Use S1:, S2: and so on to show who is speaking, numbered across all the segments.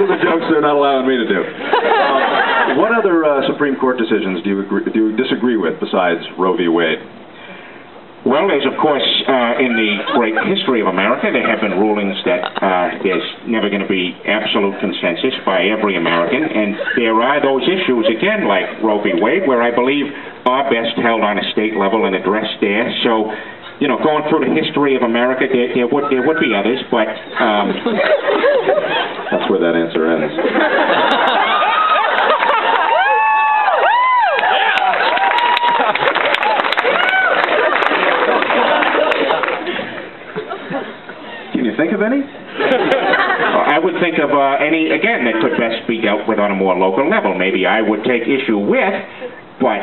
S1: are the jokes they're not allowing me to do. What other Supreme Court decisions do you disagree with besides Roe v. Wade?
S2: Well, there's, of course, in the great history of America, there have been rulings that there's never going to be absolute consensus by every American, and there are those issues, again, like Roe v. Wade, where I believe are best held on a state level and addressed there. So, you know, going through the history of America, there would be others, but...
S1: That's where that answer ends. Can you think of any?
S2: I would think of any, again, that could best be dealt with on a more local level. Maybe I would take issue with, but,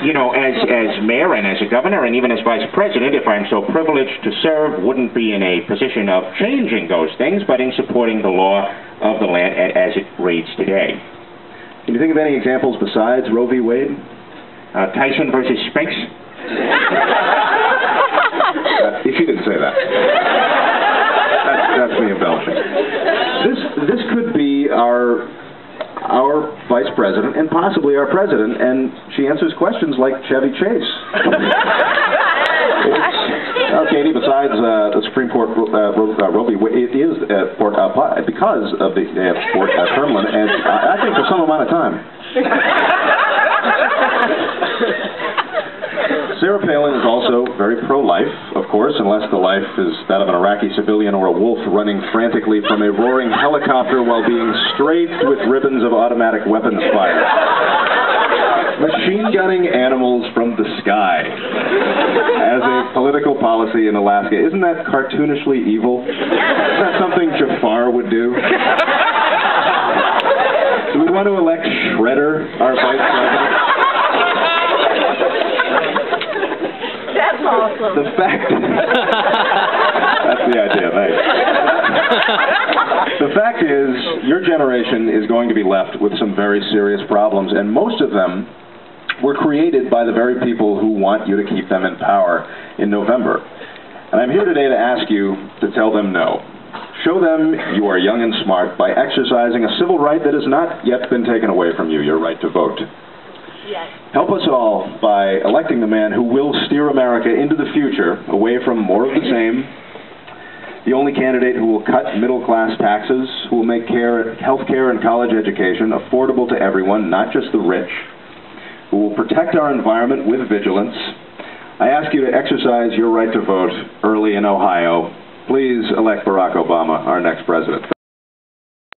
S2: you know, as mayor and as a governor and even as vice president, if I'm so privileged to serve, wouldn't be in a position of changing those things, but in supporting the law of the land as it reads today.
S1: Can you think of any examples besides Roe v. Wade?
S2: Tyson versus Spinks?
S1: She didn't say that. That's me embellishing. This could be our vice president and possibly our president, and she answers questions like Chevy Chase. Katie, besides the Supreme Court Roe v. Wade, it is because of the term limit, and I think for some amount of time. Sarah Palin is also very pro-life, of course, unless the life is that of an Iraqi civilian or a wolf running frantically from a roaring helicopter while being strafed with ribbons of automatic weapons fire. Machine gunning animals from the sky as a political policy in Alaska. Isn't that cartoonishly evil? Is that something Jafar would do? Do we want to elect Shredder, our vice president?
S3: That's awesome.
S1: The fact... That's the idea, thanks. The fact is, your generation is going to be left with some very serious problems, and most of them were created by the very people who want you to keep them in power in November. And I'm here today to ask you to tell them no. Show them you are young and smart by exercising a civil right that has not yet been taken away from you, your right to vote.
S3: Yes.
S1: Help us all by electing the man who will steer America into the future, away from more of the same, the only candidate who will cut middle-class taxes, who will make health care and college education affordable to everyone, not just the rich, who will protect our environment with vigilance. I ask you to exercise your right to vote early in Ohio. Please elect Barack Obama, our next president.